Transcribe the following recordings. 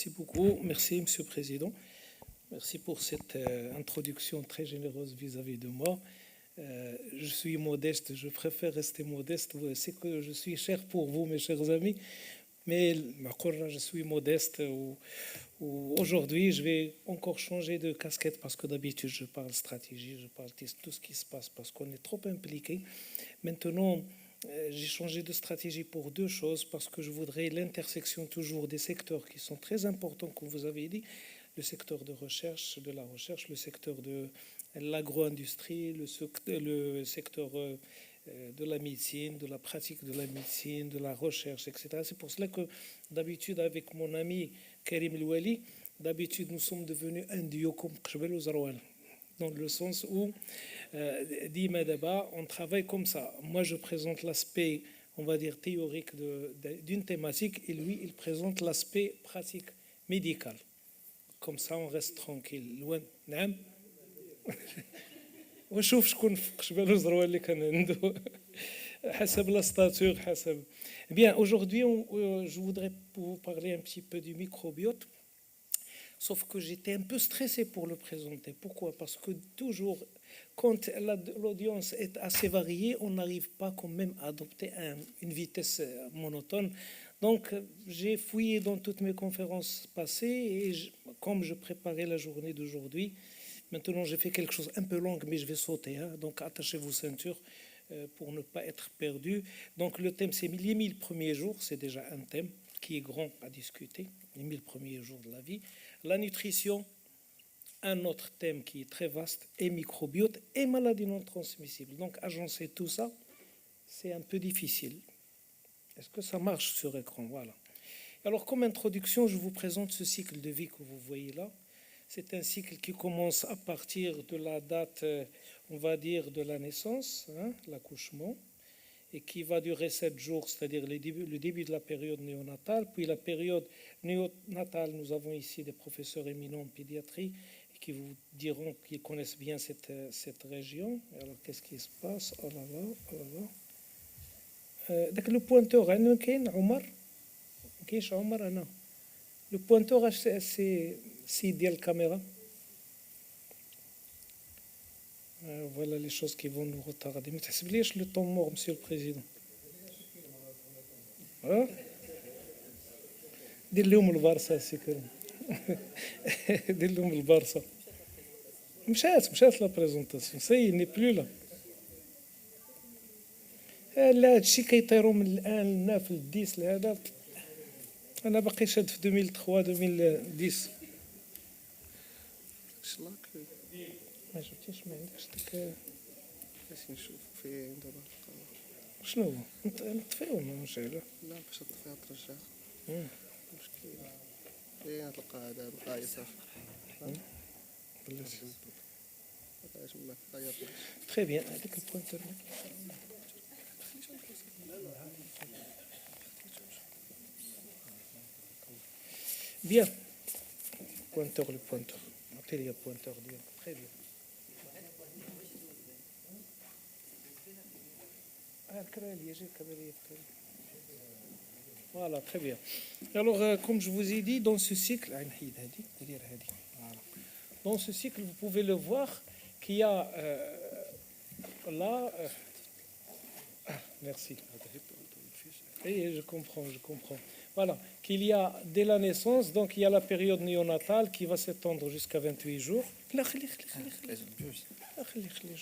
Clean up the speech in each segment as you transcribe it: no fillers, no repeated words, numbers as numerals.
Merci beaucoup. Merci, Monsieur le Président. Merci pour cette introduction très généreuse vis-à-vis de moi. Je suis modeste, je préfère rester modeste. C'est que je suis cher pour vous, mes chers amis, mais je suis modeste. Aujourd'hui, je vais encore changer de casquette parce que d'habitude, je parle stratégie, je parle de tout ce qui se passe parce qu'on est trop impliqué. Maintenant, j'ai changé de stratégie pour deux choses, parce que je voudrais l'intersection toujours des secteurs qui sont très importants, comme vous avez dit, le secteur de recherche, de la recherche, le secteur de l'agro-industrie, le secteur de la médecine, de la pratique de la médecine, de la recherche, etc. C'est pour cela que d'habitude, avec mon ami Karim Louali, d'habitude, nous sommes devenus un duo comme Kjbel ou Zarwan, dans le sens où Dima Daba, on travaille comme ça. Moi, je présente l'aspect, on va dire, théorique d'une thématique, et lui, il présente l'aspect pratique, médical. Comme ça, on reste tranquille. Loin. نعم. وشوف شكون في قشبال وزروال اللي كان عنده حسب لا ستاتور حسب. Bien, aujourd'hui, je voudrais vous parler un petit peu du microbiote. Sauf que j'étais un peu stressé pour le présenter. Pourquoi? Parce que toujours, quand l'audience est assez variée, on n'arrive pas quand même à adopter une vitesse monotone. Donc, j'ai fouillé dans toutes mes conférences passées et comme je préparais la journée d'aujourd'hui, maintenant j'ai fait quelque chose un peu long, mais je vais sauter. Donc, attachez vos ceintures pour ne pas être perdu. Donc, le thème, c'est les 1000 premiers jours. C'est déjà un thème qui est grand à discuter, les 1000 premiers jours de la vie. La nutrition, un autre thème qui est très vaste, et microbiote et maladies non transmissibles. Donc, agencer tout ça, c'est un peu difficile. Est-ce que ça marche sur écran? Voilà. Alors, comme introduction, je vous présente ce cycle de vie que vous voyez là. C'est un cycle qui commence à partir de la date, on va dire, de la naissance, l'accouchement, et qui va durer 7 jours, c'est-à-dire le début de la période néonatale. Puis la période néonatale, nous avons ici des professeurs éminents en pédiatrie qui vous diront qu'ils connaissent bien cette région. Alors, qu'est-ce qui se passe? Oh là là, oh là là. Le pointeur, Omar, Omar, le pointeur, c'est ديال الكاميرا. Voilà les choses qui vont nous retarder. Mais تحسب ليش le temps mort, Monsieur le Président? دير لهم البارسا سيكون. دير لهم البارسا. مشات لا بريزونطاسيون. سي ني بلو لا. لا هادشي كيطيروا من الان لنا في الديس لهذا. انا باقي شاد في 2003 2010. ما شفتيش ما عندكش ديك باش نشوف فين دابا شنو هو نطفيو نشعلو لا باش تطفيها ترجع مشكل فين تلقى هذا بقايا صافي بلاتي باش ما بقايا تري بيان هذيك البوينتر بيان بوينتر لو بوينتر عطي لي بوينتر ديالك تري بيان. Voilà, très bien. Alors, comme je vous ai dit, dans ce cycle, vous pouvez le voir qu'il y a là. Merci. Et je comprends. Voilà, qu'il y a dès la naissance, donc il y a la période néonatale qui va s'étendre jusqu'à 28 jours. Je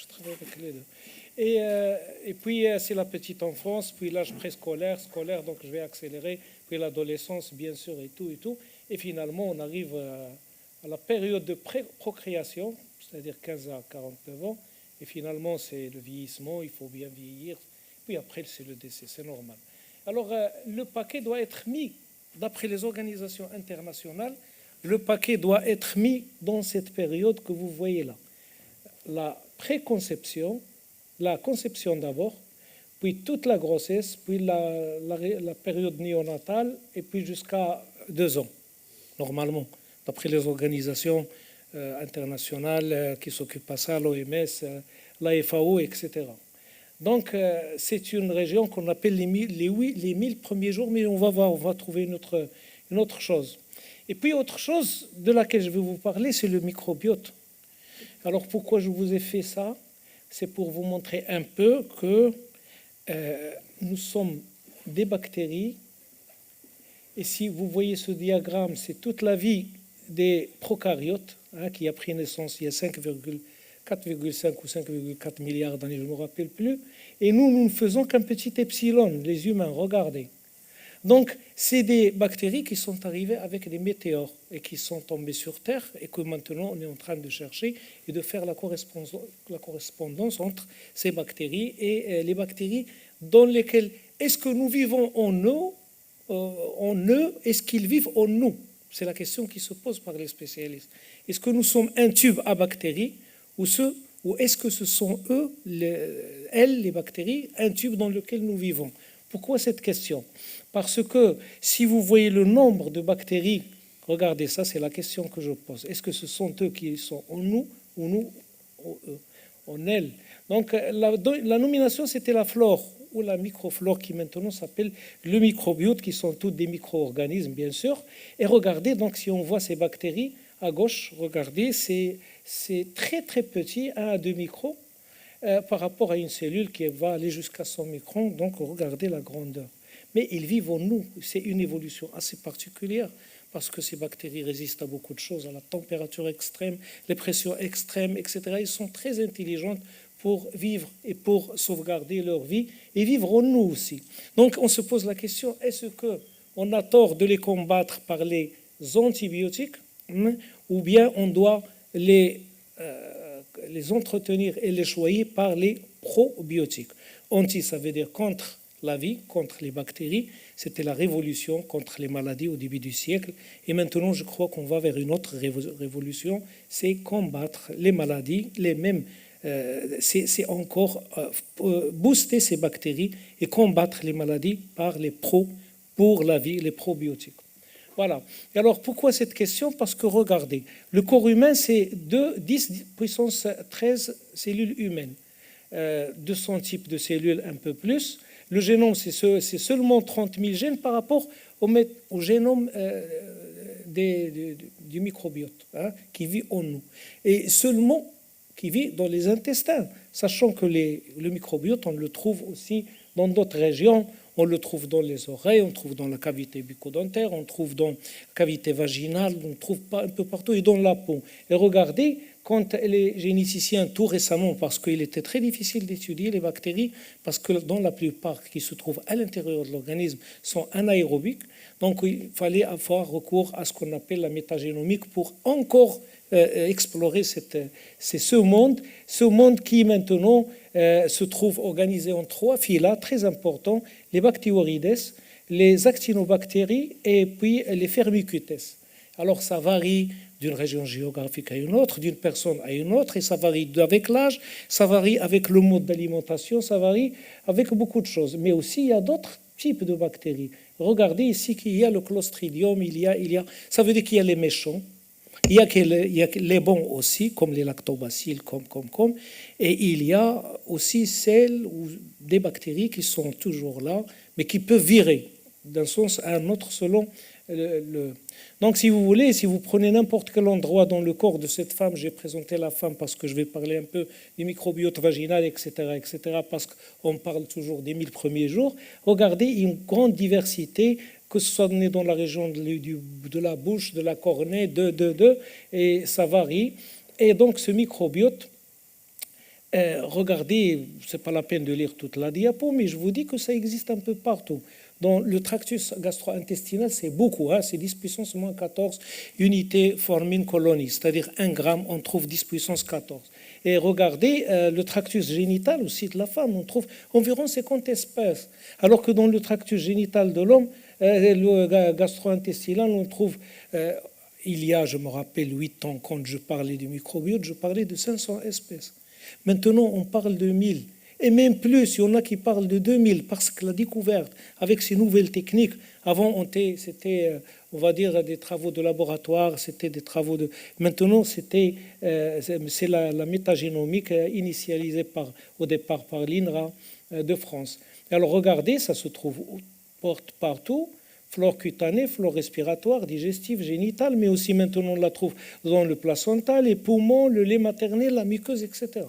travaille avec les deux. Et puis c'est la petite enfance, puis l'âge préscolaire, scolaire, donc je vais accélérer, puis l'adolescence bien sûr et tout. Et finalement on arrive à la période de procréation, c'est-à-dire 15 à 49 ans. Et finalement c'est le vieillissement, il faut bien vieillir. Puis après c'est le décès, c'est normal. Alors le paquet doit être mis, d'après les organisations internationales, le paquet doit être mis dans cette période que vous voyez là. La préconception, la conception d'abord, puis toute la grossesse, puis la période néonatale, et puis jusqu'à 2 ans, normalement, d'après les organisations internationales qui s'occupent de ça, l'OMS, la FAO, etc. Donc, c'est une région qu'on appelle les 1000 premiers jours, mais on va voir, on va trouver une autre chose. Et puis autre chose de laquelle je vais vous parler, c'est le microbiote. Alors pourquoi je vous ai fait ça? C'est pour vous montrer un peu que nous sommes des bactéries. Et si vous voyez ce diagramme, c'est toute la vie des prokaryotes, qui a pris naissance il y a 4,5 ou 5,4 milliards d'années, je ne me rappelle plus. Et nous ne faisons qu'un petit epsilon, les humains, regardez. Donc, c'est des bactéries qui sont arrivées avec des météores et qui sont tombées sur Terre et que maintenant on est en train de chercher et de faire la correspondance entre ces bactéries et les bactéries dans lesquelles est-ce que nous vivons en eux, est-ce qu'ils vivent en nous? C'est la question qui se pose par les spécialistes. Est-ce que nous sommes un tube à bactéries ou est-ce que ce sont eux, les bactéries, un tube dans lequel nous vivons? Pourquoi cette question? Parce que si vous voyez le nombre de bactéries, regardez ça, c'est la question que je pose. Est-ce que ce sont eux qui sont en nous ou nous en elles? Donc la nomination, c'était la flore ou la microflore qui maintenant s'appelle le microbiote, qui sont tous des micro-organismes, bien sûr. Et regardez, donc si on voit ces bactéries à gauche, regardez, c'est très très petit, 1 à 2 micros, par rapport à une cellule qui va aller jusqu'à 100 microns. Donc regardez la grandeur. Mais ils vivent en nous. C'est une évolution assez particulière parce que ces bactéries résistent à beaucoup de choses, à la température extrême, les pressions extrêmes, etc. Ils sont très intelligentes pour vivre et pour sauvegarder leur vie et vivre en nous aussi. Donc on se pose la question, est-ce qu'on a tort de les combattre par les antibiotiques ou bien on doit les entretenir et les choyer par les probiotiques? Anti, ça veut dire contre la vie, contre les bactéries. C'était la révolution contre les maladies au début du siècle. Et maintenant, je crois qu'on va vers une autre révolution, c'est combattre les maladies, les mêmes. C'est encore booster ces bactéries et combattre les maladies par les pour la vie, les probiotiques. Voilà. Et alors, pourquoi cette question? Parce que regardez, le corps humain, c'est 10 puissance 13 cellules humaines. 200 types de cellules, un peu plus. Le génome, c'est seulement 30 000 gènes par rapport au génome du microbiote, qui vit en nous. Et seulement qui vit dans les intestins, sachant que le microbiote, on le trouve aussi dans d'autres régions. On le trouve dans les oreilles, on le trouve dans la cavité bucco-dentaire, on le trouve dans la cavité vaginale, on le trouve un peu partout et dans la peau. Et regardez, quand les généticiens, tout récemment, parce qu'il était très difficile d'étudier les bactéries, parce que dans la plupart qui se trouvent à l'intérieur de l'organisme sont anaérobiques, donc il fallait avoir recours à ce qu'on appelle la métagénomique pour encore explorer ce monde qui maintenant se trouve organisé en 3 phyla très importants, les Bacteroides, les actinobactéries et puis les Firmicutes. Alors ça varie d'une région géographique à une autre, d'une personne à une autre, et ça varie avec l'âge, ça varie avec le mode d'alimentation, ça varie avec beaucoup de choses. Mais aussi, il y a d'autres types de bactéries. Regardez ici qu'il y a le Clostridium, ça veut dire qu'il y a les méchants, il y a les bons aussi, comme les lactobacilles, et il y a aussi celles ou des bactéries qui sont toujours là, mais qui peuvent virer d'un sens à un autre selon Donc, si vous voulez, si vous prenez n'importe quel endroit dans le corps de cette femme, j'ai présenté la femme parce que je vais parler un peu du microbiote vaginal, etc., parce qu'on parle toujours des 1000 premiers jours. Regardez une grande diversité, que ce soit dans la région de la bouche, de la cornée, et ça varie. Et donc, ce microbiote, regardez, c'est pas la peine de lire toute la diapo, mais je vous dis que ça existe un peu partout. Dans le tractus gastro-intestinal, c'est beaucoup, c'est 10 puissance moins 14 unités formine colonie, c'est-à-dire 1 gramme, on trouve 10 puissance 14. Et regardez, le tractus génital aussi de la femme, on trouve environ 50 espèces, alors que dans le tractus génital de l'homme, le gastro-intestinal, on trouve, il y a, je me rappelle, 8 ans, quand je parlais du microbiote, je parlais de 500 espèces. Maintenant, on parle de 1000. Et même plus, il y en a qui parlent de 2000, parce que la découverte, avec ces nouvelles techniques, avant, c'était, on va dire, des travaux de laboratoire, c'était des travaux de... Maintenant, c'est la métagénomique initialisée au départ par l'INRA de France. Alors, regardez, ça se trouve partout. Flore cutanée, flore respiratoire, digestive, génitale, mais aussi maintenant on la trouve dans le placental, les poumons, le lait maternel, la muqueuse, etc.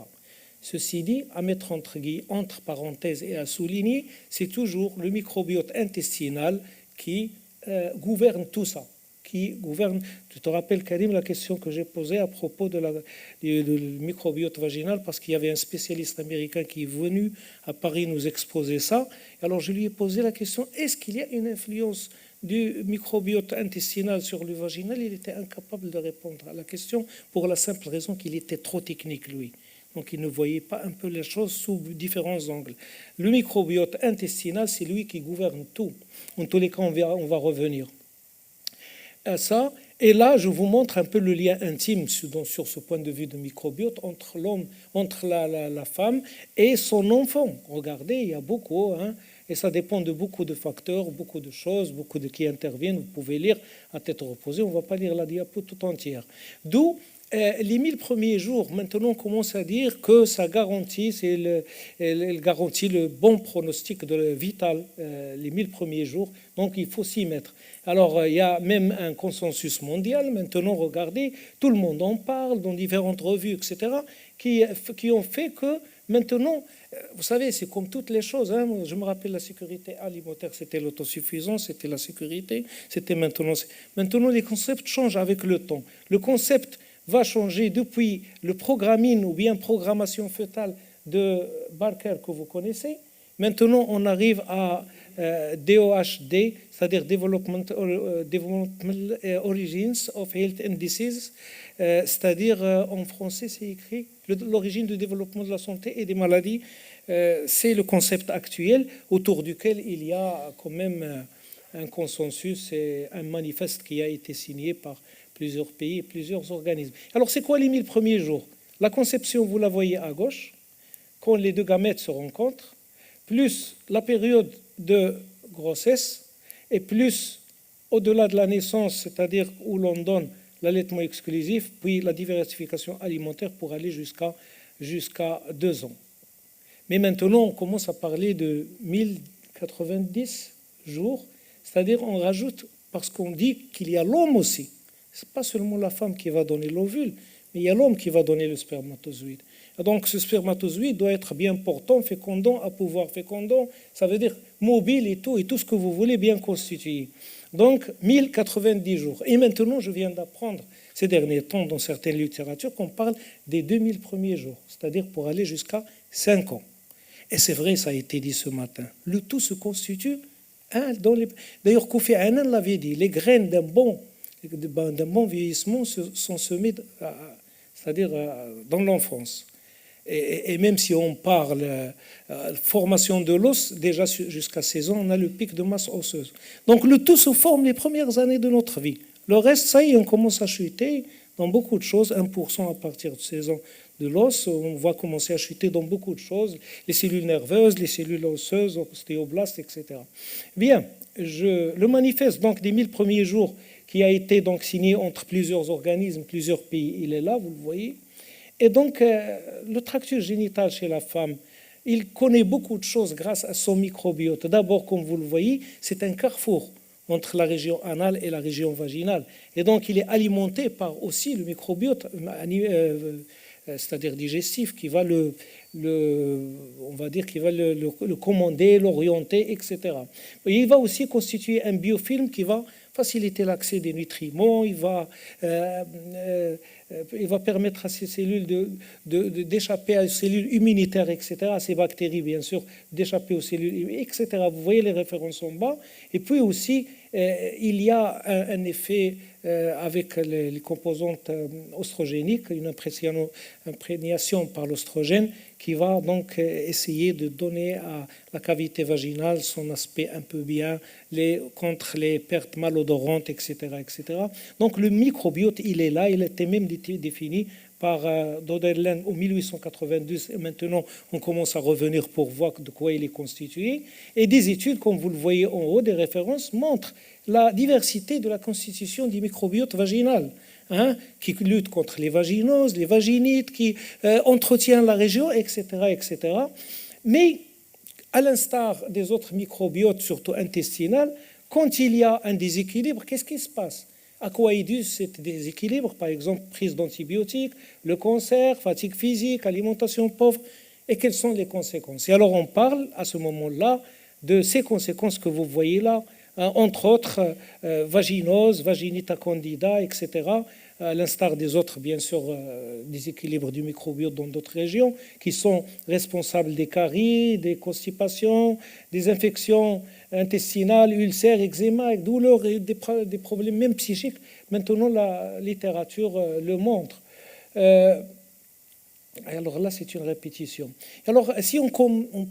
Ceci dit, à mettre entre parenthèses et à souligner, c'est toujours le microbiote intestinal qui gouverne tout ça. Qui gouverne. Tu te rappelles, Karim, la question que j'ai posée à propos du microbiote vaginal, parce qu'il y avait un spécialiste américain qui est venu à Paris nous exposer ça. Alors je lui ai posé la question, est-ce qu'il y a une influence du microbiote intestinal sur le vaginal? Il était incapable de répondre à la question pour la simple raison qu'il était trop technique, lui. Donc il ne voyait pas un peu les choses sous différents angles. Le microbiote intestinal, c'est lui qui gouverne tout. En tous les cas, on va revenir à ça. Et là, je vous montre un peu le lien intime sur ce point de vue de microbiote entre l'homme, entre la femme et son enfant. Regardez, il y a beaucoup, et ça dépend de beaucoup de facteurs, beaucoup de choses, qui interviennent. Vous pouvez lire à tête reposée, on ne va pas lire la diapo tout entière. D'où les 1000 premiers jours, maintenant on commence à dire que ça garantit, elle garantit le bon pronostic vital, les 1000 premiers jours, donc il faut s'y mettre. Alors il y a même un consensus mondial, maintenant regardez, tout le monde en parle dans différentes revues, etc., qui ont fait que maintenant, vous savez, c'est comme toutes les choses, je me rappelle la sécurité alimentaire, c'était l'autosuffisance, c'était la sécurité, c'était maintenant les concepts changent avec le temps. Le concept va changer depuis le programmine ou bien programmation fœtale de Barker que vous connaissez. Maintenant, on arrive à DOHD, c'est-à-dire Developmental Origins of Health and Disease, c'est-à-dire en français, c'est écrit l'origine du développement de la santé et des maladies. C'est le concept actuel autour duquel il y a quand même un consensus et un manifeste qui a été signé par plusieurs pays et plusieurs organismes. Alors, c'est quoi les 1000 premiers jours? La conception, vous la voyez à gauche, quand les deux gamètes se rencontrent, plus la période de grossesse, et plus au-delà de la naissance, c'est-à-dire où l'on donne l'allaitement exclusif, puis la diversification alimentaire pour aller jusqu'à 2 ans. Mais maintenant, on commence à parler de 1090 jours, c'est-à-dire on rajoute, parce qu'on dit qu'il y a l'homme aussi. Ce n'est pas seulement la femme qui va donner l'ovule, mais il y a l'homme qui va donner le spermatozoïde. Et donc ce spermatozoïde doit être bien portant, fécondant, à pouvoir fécondant, ça veut dire mobile et tout ce que vous voulez, bien constitué. Donc 1090 jours. Et maintenant, je viens d'apprendre ces derniers temps dans certaines littératures qu'on parle des 2000 premiers jours, c'est-à-dire pour aller jusqu'à 5 ans. Et c'est vrai, ça a été dit ce matin. Le tout se constitue D'ailleurs, Kofi Annan l'avait dit, les graines d'un bon vieillissement sont semées, c'est-à-dire dans l'enfance. Et même si on parle formation de l'os, déjà jusqu'à 16 ans, on a le pic de masse osseuse. Donc le tout se forme les premières années de notre vie. Le reste, ça y est, on commence à chuter dans beaucoup de choses, 1% à partir de 16 ans de l'os, on va commencer à chuter dans beaucoup de choses, les cellules nerveuses, les cellules osseuses, ostéoblastes, etc. Bien, le manifeste donc des 1000 premiers jours qui a été donc signé entre plusieurs organismes, plusieurs pays, il est là, vous le voyez. Et donc, le tractus génital chez la femme, il connaît beaucoup de choses grâce à son microbiote. D'abord, comme vous le voyez, c'est un carrefour entre la région anale et la région vaginale. Et donc, il est alimenté par aussi le microbiote, c'est-à-dire digestif, qui va le commander, l'orienter, etc. Et il va aussi constituer un biofilm qui va faciliter l'accès des nutriments, il va permettre à ces cellules d'échapper aux cellules immunitaires, etc., à ces bactéries, bien sûr, d'échapper aux cellules, etc. Vous voyez les références en bas. Et puis aussi, il y a un effet avec les composantes oestrogéniques, une imprégnation par l'oestrogène qui va donc essayer de donner à la cavité vaginale son aspect un peu bien, contre les pertes malodorantes, etc., etc. Donc le microbiote, il est là, il était même défini par Doderlein en 1892, et maintenant on commence à revenir pour voir de quoi il est constitué. Et des études, comme vous le voyez en haut, des références, montrent la diversité de la constitution du microbiote vaginal, qui lutte contre les vaginoses, les vaginites, qui entretient la région, etc., etc. Mais à l'instar des autres microbiotes, surtout intestinales, quand il y a un déséquilibre, qu'est-ce qui se passe? À quoi est dû ce déséquilibre? Par exemple, prise d'antibiotiques, le cancer, fatigue physique, alimentation pauvre. Et quelles sont les conséquences? Et alors on parle à ce moment-là de ces conséquences que vous voyez là, entre autres vaginose, vaginita candida, etc., à l'instar des autres, bien sûr, déséquilibres du microbiote dans d'autres régions, qui sont responsables des caries, des constipations, des infections intestinales, ulcères, eczéma, douleurs et des problèmes même psychiques. Maintenant, la littérature le montre. Alors là, c'est une répétition. Alors, si on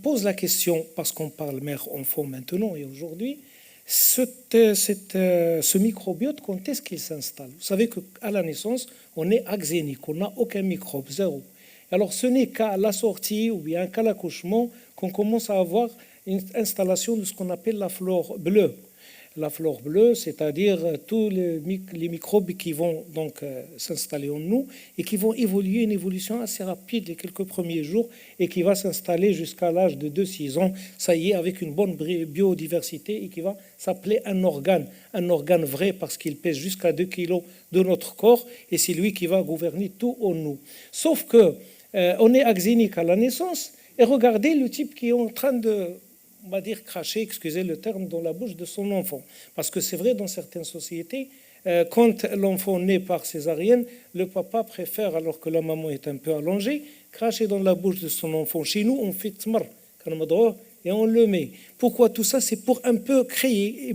pose la question, parce qu'on parle mère-enfant maintenant et aujourd'hui, ce microbiote, quand est-ce qu'il s'installe? Vous savez qu'à la naissance, on est axénique, on n'a aucun microbe, zéro. Alors, ce n'est qu'à la sortie ou bien qu'à l'accouchement qu'on commence à avoir une installation de ce qu'on appelle la flore bleue. La flore bleue, c'est-à-dire tous les microbes qui vont donc s'installer en nous et qui vont évoluer une évolution assez rapide les quelques premiers jours et qui va s'installer jusqu'à l'âge de 2-6 ans, ça y est, avec une bonne biodiversité et qui va s'appeler un organe vrai parce qu'il pèse jusqu'à 2 kilos de notre corps et c'est lui qui va gouverner tout en nous. Sauf que on est axénique à la naissance et regardez le type qui est en train de, on va dire, cracher, excusez le terme, dans la bouche de son enfant. Parce que c'est vrai, dans certaines sociétés, quand l'enfant naît par césarienne, le papa préfère, alors que la maman est un peu allongée, cracher dans la bouche de son enfant. Chez nous, on fait tmar, et on le met. Pourquoi tout ça? C'est pour un peu créer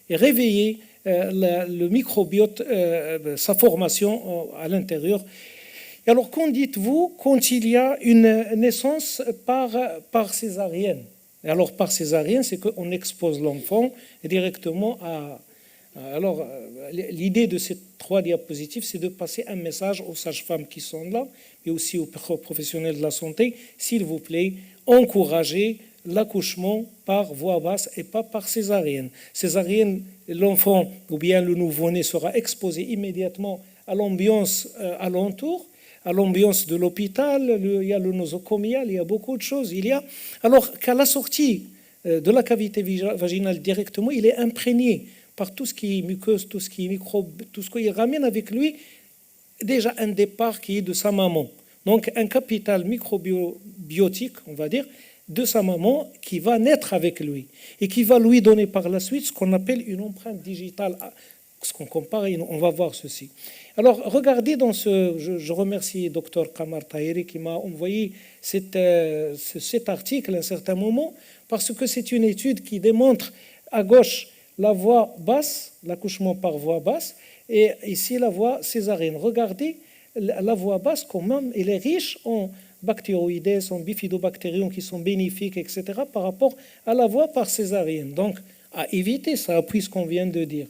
et réveiller le microbiote, sa formation à l'intérieur. Et alors, qu'en dites-vous quand il y a une naissance par césarienne? Et alors, par césarienne, c'est qu'on expose l'enfant directement à... Alors, l'idée de ces 3 diapositives, c'est de passer un message aux sages-femmes qui sont là, et aussi aux professionnels de la santé. S'il vous plaît, encouragez l'accouchement par voie basse et pas par césarienne. Césarienne, l'enfant ou bien le nouveau-né sera exposé immédiatement à l'ambiance alentour, à l'ambiance de l'hôpital, il y a le nosocomial, il y a beaucoup de choses. Alors qu'à la sortie de la cavité vaginale directement, il est imprégné par tout ce qui est muqueuse, tout ce qui est microbe, tout ce qu'il ramène avec lui déjà un départ qui est de sa maman. Donc un capital microbiotique, on va dire, de sa maman qui va naître avec lui et qui va lui donner par la suite ce qu'on appelle une empreinte digitale. Ce qu'on compare, on va voir ceci. Alors, regardez dans je remercie Dr Kamar Tahiri qui m'a envoyé cet article à un certain moment, parce que c'est une étude qui démontre à gauche la voie basse, l'accouchement par voie basse, et ici la voie césarienne. Regardez, la voie basse, quand même, elle est riche en bactéroïdes, en bifidobactériums qui sont bénéfiques, etc., par rapport à la voie par césarienne. Donc, à éviter, ça appuie ce qu'on vient de dire.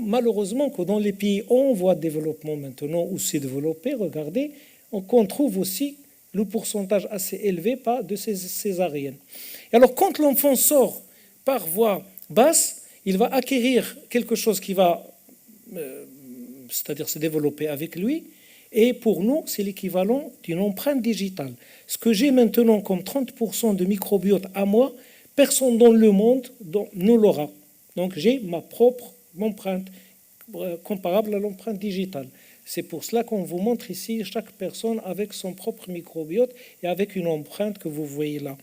Malheureusement que dans les pays en voie de développement maintenant, où c'est développé, regardez, on trouve aussi le pourcentage assez élevé de ces césariennes. Et alors, quand l'enfant sort par voie basse, il va acquérir quelque chose qui va, c'est-à-dire se développer avec lui, et pour nous, c'est l'équivalent d'une empreinte digitale. Ce que j'ai maintenant comme 30% de microbiote à moi, personne dans le monde ne l'aura. Donc, j'ai ma propre empreinte comparable à l'empreinte digitale. C'est pour cela qu'on vous montre ici chaque personne avec son propre microbiote et avec une empreinte que vous voyez là.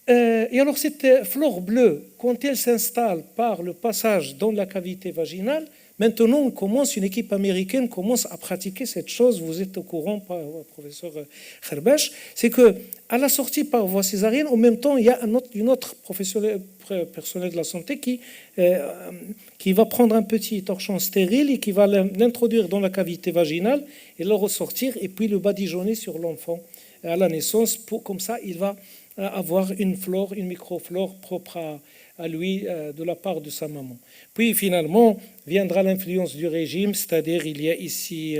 Et alors cette flore bleue, quand elle s'installe par le passage dans la cavité vaginale, maintenant une équipe américaine commence à pratiquer cette chose, vous êtes au courant, professeur Kherbesh, c'est que à la sortie par voie césarienne, en même temps, il y a une autre personnel de la santé qui va prendre un petit torchon stérile et qui va l'introduire dans la cavité vaginale et le ressortir et puis le badigeonner sur l'enfant à la naissance. Comme ça, il va avoir une microflore propre à lui de la part de sa maman. Puis finalement viendra l'influence du régime, c'est-à-dire il y a ici,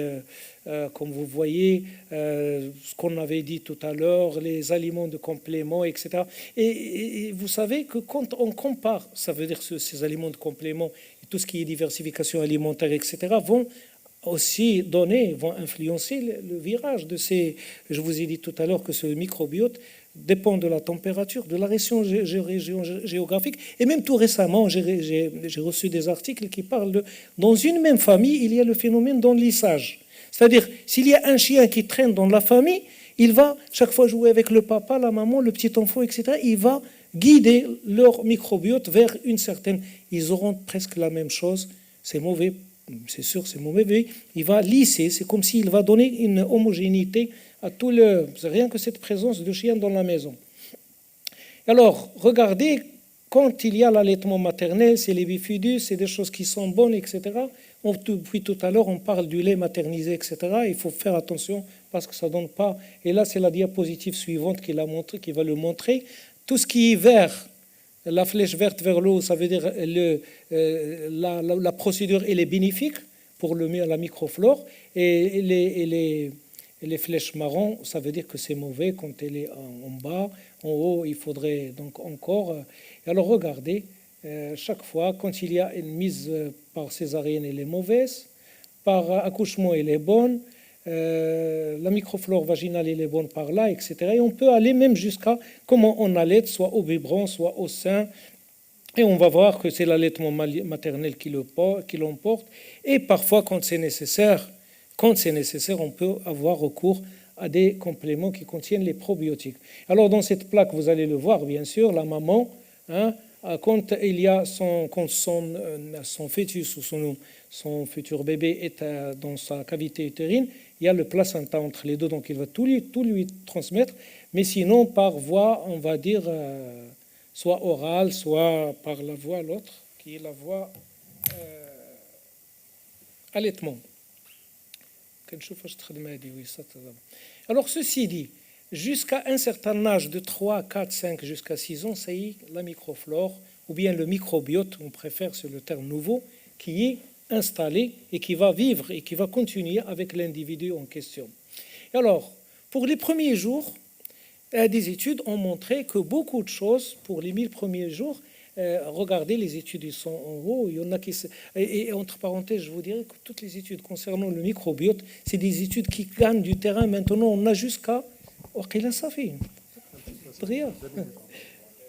comme vous voyez, ce qu'on avait dit tout à l'heure, les aliments de complément, etc. Et vous savez que quand on compare, ça veut dire ces aliments de complément et tout ce qui est diversification alimentaire, etc., vont aussi vont influencer le virage de ces... Je vous ai dit tout à l'heure que ce microbiote dépend de la température, de la région géographique. Et même tout récemment, j'ai reçu des articles qui parlent de... Dans une même famille, il y a le phénomène d'enlissage. C'est-à-dire, s'il y a un chien qui traîne dans la famille, il va chaque fois jouer avec le papa, la maman, le petit enfant, etc. Il va guider leur microbiote vers une certaine... Ils auront presque la même chose. C'est mauvais, c'est sûr, c'est mauvais, mais il va lisser. C'est comme s'il va donner une homogénéité à tout le... C'est rien que cette présence de chien dans la maison. Alors, regardez, quand il y a l'allaitement maternel, c'est les bifidus, c'est des choses qui sont bonnes, etc. Depuis tout à l'heure, on parle du lait maternisé, etc. Il faut faire attention parce que ça ne donne pas... Et là, c'est la diapositive suivante qui va le montrer. Tout ce qui est vert, la flèche verte vers le haut, ça veut dire la procédure, elle est bénéfique pour la microflore. Et les flèches marron, ça veut dire que c'est mauvais quand elle est en bas. En haut, il faudrait donc encore... Alors regardez, chaque fois, quand il y a une mise par césarienne, elle est mauvaise. Par accouchement, elle est bonne. La microflore vaginale, elle est bonne par là, etc. Et on peut aller même jusqu'à comment on allait, soit au biberon, soit au sein. Et on va voir que c'est l'allaitement maternel qui l'emporte. Et parfois, quand c'est nécessaire, on peut avoir recours à des compléments qui contiennent les probiotiques. Alors, dans cette plaque, vous allez le voir, bien sûr, la maman, quand il y a son fœtus ou son futur bébé est dans sa cavité utérine, il y a le placenta entre les deux, donc il va tout lui transmettre, mais sinon par voie, on va dire, soit orale, soit par la voie l'autre, qui est la voie allaitement. Alors ceci dit, jusqu'à un certain âge de 3, 4, 5, jusqu'à 6 ans, ça y est, la microflore, ou bien le microbiote, on préfère, c'est le terme nouveau, qui est installé et qui va vivre et qui va continuer avec l'individu en question. Alors, pour les premiers jours, des études ont montré que beaucoup de choses, pour les 1000 premiers jours, regardez, les études ils sont en haut, il y en a qui... Et entre parenthèses, je vous dirais que toutes les études concernant le microbiote, c'est des études qui gagnent du terrain. Maintenant, on a jusqu'à...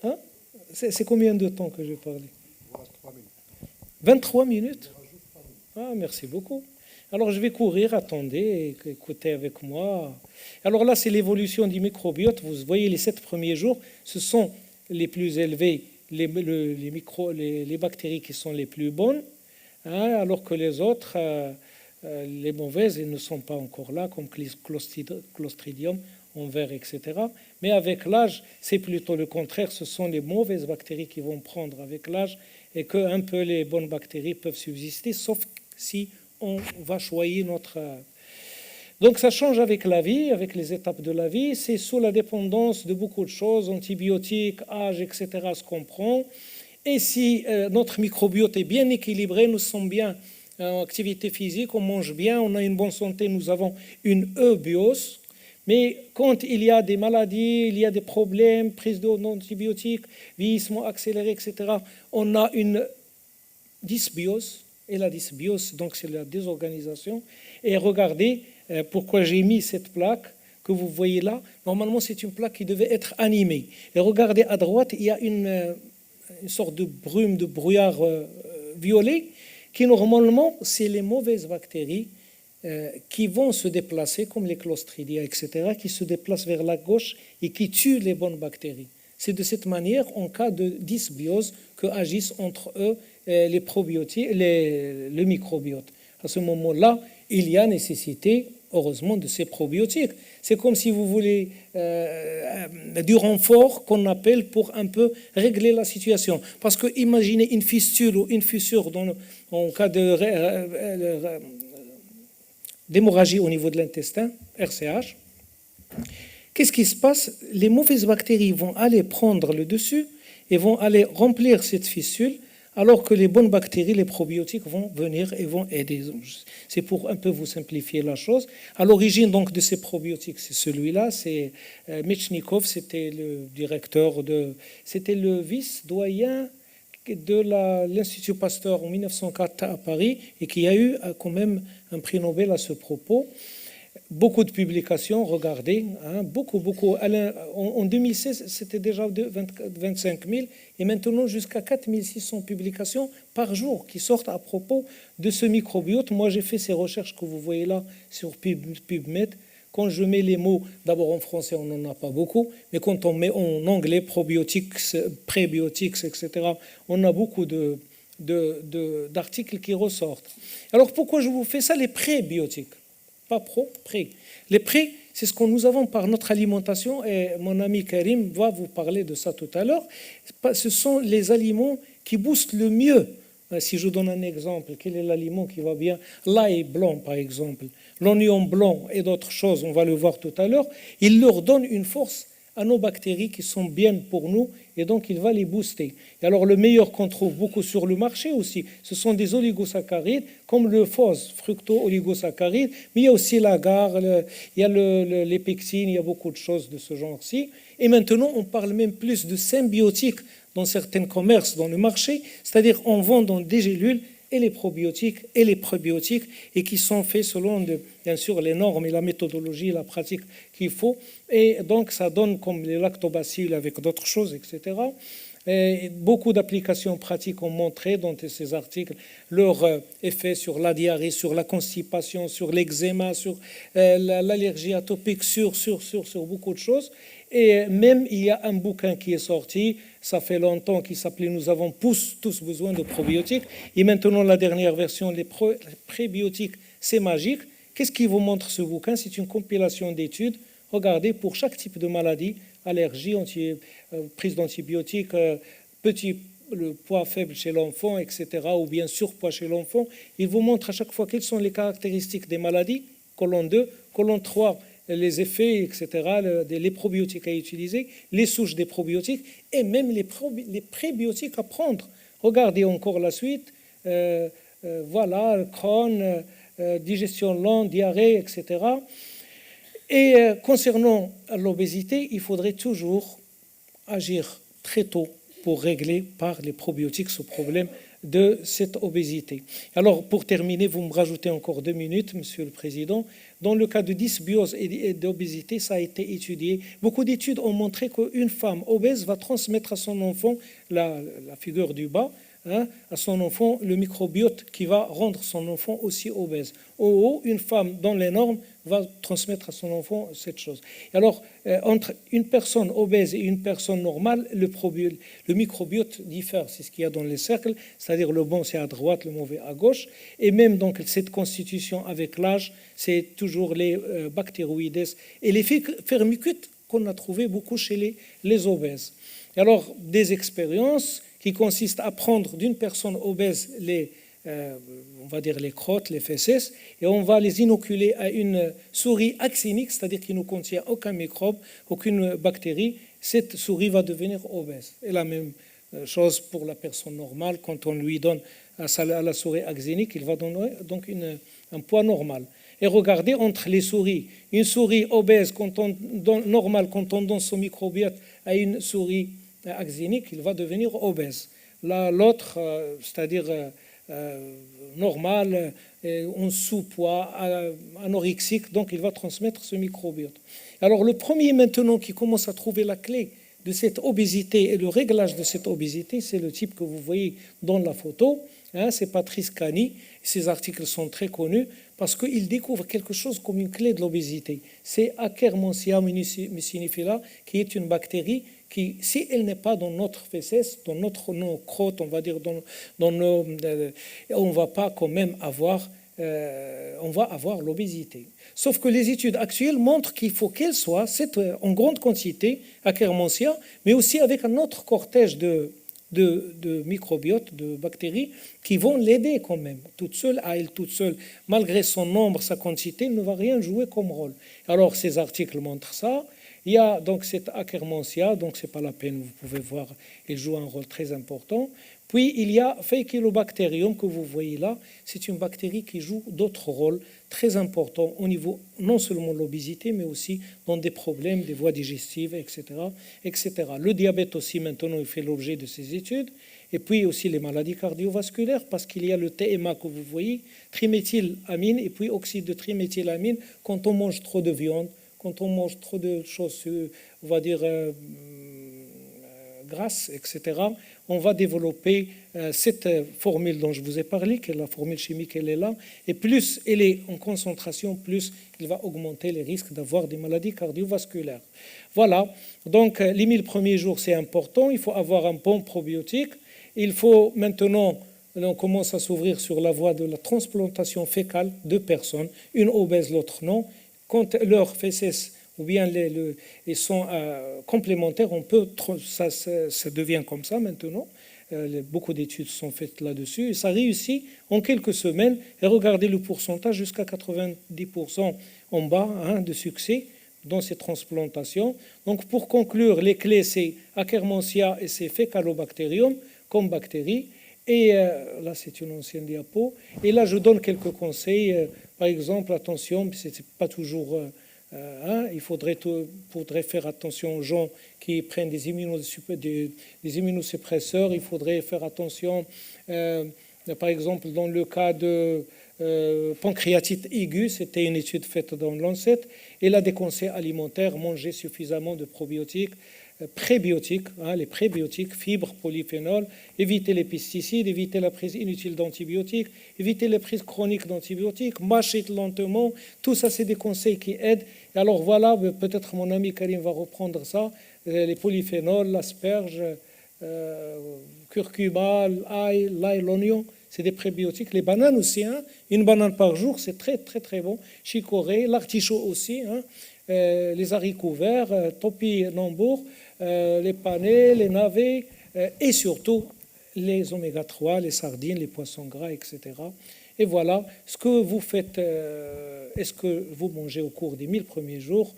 Hein? C'est combien de temps que je parle? 23 minutes. Ah, merci beaucoup. Alors, je vais courir, attendez, écoutez avec moi. Alors là, c'est l'évolution du microbiote. Vous voyez, les 7 premiers jours, ce sont les plus élevés, les bactéries qui sont les plus bonnes, alors que les autres, les mauvaises, elles ne sont pas encore là, comme Clostridium, en vert, etc. Mais avec l'âge, c'est plutôt le contraire. Ce sont les mauvaises bactéries qui vont prendre avec l'âge et que un peu les bonnes bactéries peuvent subsister, sauf si on va choyer notre... Donc ça change avec la vie, avec les étapes de la vie. C'est sous la dépendance de beaucoup de choses, antibiotiques, âge, etc. se comprend. Et si notre microbiote est bien équilibré, nous sommes bien en activité physique, on mange bien, on a une bonne santé, nous avons une eubiose. Mais quand il y a des maladies, il y a des problèmes, prise d'antibiotiques, vieillissement accéléré, etc., on a une dysbiose. Et la dysbiose, donc c'est la désorganisation. Et regardez pourquoi j'ai mis cette plaque que vous voyez là. Normalement, c'est une plaque qui devait être animée. Et regardez à droite, il y a une sorte de brume, de brouillard violet, qui normalement, c'est les mauvaises bactéries qui vont se déplacer, comme les Clostridia, etc., qui se déplacent vers la gauche et qui tuent les bonnes bactéries. C'est de cette manière, en cas de dysbiose, que agissent entre eux les probiotiques, le microbiote. À ce moment-là, il y a nécessité, heureusement, de ces probiotiques. C'est comme si vous voulez du renfort qu'on appelle pour un peu régler la situation. Parce que imaginez une fistule ou une fissure en cas d'hémorragie au niveau de l'intestin, RCH. Qu'est-ce qui se passe? Les mauvaises bactéries vont aller prendre le dessus et vont aller remplir cette fissure, alors que les bonnes bactéries, les probiotiques, vont venir et vont aider. C'est pour un peu vous simplifier la chose. À l'origine donc de ces probiotiques, c'est celui-là, c'est Metchnikov, c'était le directeur c'était le vice-doyen de l'Institut Pasteur en 1904 à Paris et qui a eu quand même un prix Nobel à ce propos. Beaucoup de publications, regardez, beaucoup. En 2016, c'était déjà 25 000 et maintenant jusqu'à 4 600 publications par jour qui sortent à propos de ce microbiote. Moi, j'ai fait ces recherches que vous voyez là sur PubMed. Quand je mets les mots, d'abord en français, on n'en a pas beaucoup, mais quand on met en anglais probiotiques, prébiotiques, etc., on a beaucoup d'articles qui ressortent. Alors pourquoi je vous fais ça? Les prébiotiques, pas pré. Les pré, c'est ce que nous avons par notre alimentation, et mon ami Karim va vous parler de ça tout à l'heure. Ce sont les aliments qui boostent le mieux. Si je donne un exemple, quel est l'aliment qui va bien? L'ail blanc, par exemple, l'oignon blanc et d'autres choses, on va le voir tout à l'heure, il leur donne une force à nos bactéries qui sont bien pour nous et donc il va les booster. Et alors le meilleur qu'on trouve beaucoup sur le marché aussi, ce sont des oligosaccharides comme le FOS, fructo-oligosaccharides, mais il y a aussi l'agar, il y a les pectines, il y a beaucoup de choses de ce genre-ci. Et maintenant, on parle même plus de symbiotiques dans certains commerces, dans le marché, c'est-à-dire on vend dans des gélules et les probiotiques et les prébiotiques et qui sont faits selon, bien sûr, les normes et la méthodologie, la pratique qu'il faut. Et donc, ça donne comme les lactobacilles avec d'autres choses, etc. Et beaucoup d'applications pratiques ont montré dans ces articles leur effet sur la diarrhée, sur la constipation, sur l'eczéma, sur l'allergie atopique, sur beaucoup de choses. Et même, il y a un bouquin qui est sorti, ça fait longtemps, qui s'appelait « Nous avons tous besoin de probiotiques ». Et maintenant, la dernière version, les prébiotiques, c'est magique. Qu'est-ce qui vous montre ce bouquin? C'est une compilation d'études. Regardez, pour chaque type de maladie, allergie, prise d'antibiotiques, le poids faible chez l'enfant, etc., ou bien surpoids chez l'enfant, il vous montre à chaque fois quelles sont les caractéristiques des maladies, colonne 2, colonne 3, les effets, etc., les probiotiques à utiliser, les souches des probiotiques et même les prébiotiques à prendre. Regardez encore la suite. Voilà, Crohn, digestion lente, diarrhée, etc. Et concernant l'obésité, il faudrait toujours agir très tôt pour régler par les probiotiques ce problème de cette obésité. Alors, pour terminer, vous me rajoutez encore 2 minutes, Monsieur le Président. Dans le cas de dysbiose et d'obésité, ça a été étudié. Beaucoup d'études ont montré qu'une femme obèse va transmettre à son enfant, la figure du bas, à son enfant, le microbiote qui va rendre son enfant aussi obèse. Au haut, une femme dans les normes va transmettre à son enfant cette chose. Alors, entre une personne obèse et une personne normale, le microbiote diffère. C'est ce qu'il y a dans les cercles, c'est-à-dire le bon c'est à droite, le mauvais à gauche. Et même donc cette constitution avec l'âge, c'est toujours les bactéroïdes et les firmicutes qu'on a trouvé beaucoup chez les obèses. Alors, des expériences qui consistent à prendre d'une personne obèse on va dire les crottes, les fesses, et on va les inoculer à une souris actinique, c'est-à-dire qui ne contient aucun microbe, aucune bactérie. Cette souris va devenir obèse. Et la même chose pour la personne normale, quand on lui donne à la souris actinique, il va donner donc un poids normal. Et regardez entre les souris, une souris obèse normale, quand on donne son microbiote à une souris actinique, il va devenir obèse. L'autre, c'est-à-dire normal, en sous-poids, anorexique, donc il va transmettre ce microbiote. Alors le premier maintenant qui commence à trouver la clé de cette obésité et le réglage de cette obésité, c'est le type que vous voyez dans la photo, c'est Patrice Cani. Ces articles sont très connus parce qu'il découvre quelque chose comme une clé de l'obésité. C'est Akkermansia mucinifera, qui est une bactérie qui, si elle n'est pas dans notre fesses, dans nos crottes, on va dire, on va pas quand même avoir, on va avoir l'obésité. Sauf que les études actuelles montrent qu'il faut qu'elle soit en grande quantité, Akkermansia, mais aussi avec un autre cortège de microbiotes, de bactéries, qui vont l'aider quand même. À elle toute seule, malgré son nombre, sa quantité, elle ne va rien jouer comme rôle. Alors, ces articles montrent ça. Il y a donc cette Akkermansia, donc c'est pas la peine, vous pouvez voir, elle joue un rôle très important. Puis il y a Faecalibacterium que vous voyez là, c'est une bactérie qui joue d'autres rôles très importants au niveau non seulement de l'obésité, mais aussi dans des problèmes des voies digestives, etc., etc. Le diabète aussi maintenant il fait l'objet de ces études. Et puis aussi les maladies cardiovasculaires, parce qu'il y a le TMA que vous voyez, triméthylamine, et puis oxyde de triméthylamine, quand on mange trop de viande, quand on mange trop de choses, on va dire, grasses, etc., on va développer cette formule dont je vous ai parlé, que la formule chimique, elle est là, et plus elle est en concentration, plus il va augmenter les risques d'avoir des maladies cardiovasculaires. Voilà, donc les 1000 premiers jours, c'est important, il faut avoir un bon probiotique. Il faut maintenant, on commence à s'ouvrir sur la voie de la transplantation fécale, 2 personnes, une obèse, l'autre non. Quand leurs fesses ou bien ils sont complémentaires, ça devient comme ça maintenant. Beaucoup d'études sont faites là-dessus et ça réussit en quelques semaines. Et regardez le pourcentage, jusqu'à 90% en bas de succès dans ces transplantations. Donc pour conclure, les clés, c'est Akkermansia et c'est Faecalibacterium comme bactérie. Et là, c'est une ancienne diapo. Et là, je donne quelques conseils. Par exemple, attention, c'est pas toujours... il faudrait faire attention aux gens qui prennent des immunosuppresseurs. Il faudrait faire attention, par exemple, dans le cas de pancréatite aiguë, c'était une étude faite dans Lancet. Et là, des conseils alimentaires, manger suffisamment de probiotiques, prébiotiques, les prébiotiques, fibres, polyphénols, éviter les pesticides, éviter la prise inutile d'antibiotiques, éviter les prises chroniques d'antibiotiques, mâcher lentement, tout ça c'est des conseils qui aident. Et alors voilà, peut-être mon ami Karim va reprendre ça, les polyphénols, l'asperge, curcuma, l'ail, l'oignon, c'est des prébiotiques. Les bananes aussi, une banane par jour, c'est très très très bon. Chicorée, l'artichaut aussi, les haricots verts, topinambour, les panais, les navets et surtout les oméga 3, les sardines, les poissons gras, etc. Et voilà, ce que vous faites et ce que vous mangez au cours des 1000 premiers jours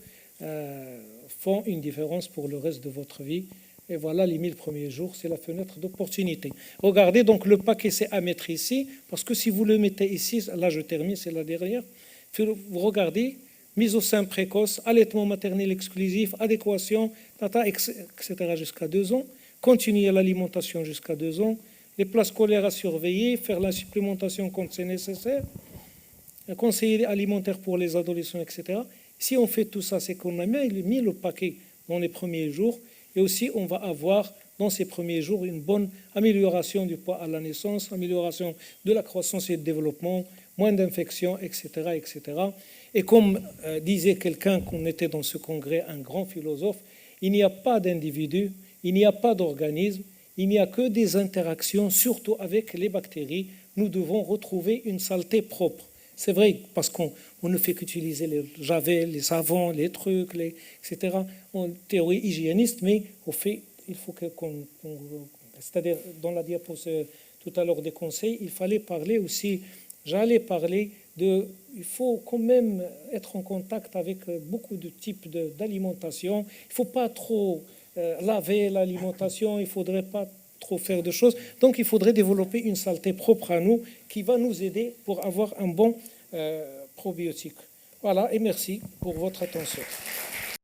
font une différence pour le reste de votre vie. Et voilà, les 1000 premiers jours, c'est la fenêtre d'opportunité. Regardez, donc le paquet, c'est à mettre ici, parce que si vous le mettez ici, là je termine, c'est la dernière, vous regardez, mise au sein précoce, allaitement maternel exclusif, adéquation, etc. jusqu'à 2 ans, continuer l'alimentation jusqu'à 2 ans, les plats scolaires à surveiller, faire la supplémentation quand c'est nécessaire, conseiller alimentaire pour les adolescents, etc. Si on fait tout ça, c'est qu'on a mis le paquet dans les premiers jours, et aussi on va avoir dans ces premiers jours une bonne amélioration du poids à la naissance, amélioration de la croissance et du développement, moins d'infections, etc., etc. Et comme disait quelqu'un qu'on était dans ce congrès, un grand philosophe, il n'y a pas d'individu, il n'y a pas d'organisme, il n'y a que des interactions, surtout avec les bactéries. Nous devons retrouver une saleté propre. C'est vrai, parce qu'on ne fait qu'utiliser les javel, les savons, les trucs, etc. En théorie hygiéniste, mais au fait, il faut c'est-à-dire dans la diapo tout à l'heure des conseils, il fallait parler aussi, j'allais parler il faut quand même être en contact avec beaucoup de types d'alimentation. Il ne faut pas trop laver l'alimentation, il ne faudrait pas trop faire de choses. Donc il faudrait développer une saleté propre à nous qui va nous aider pour avoir un bon probiotique. Voilà, et merci pour votre attention.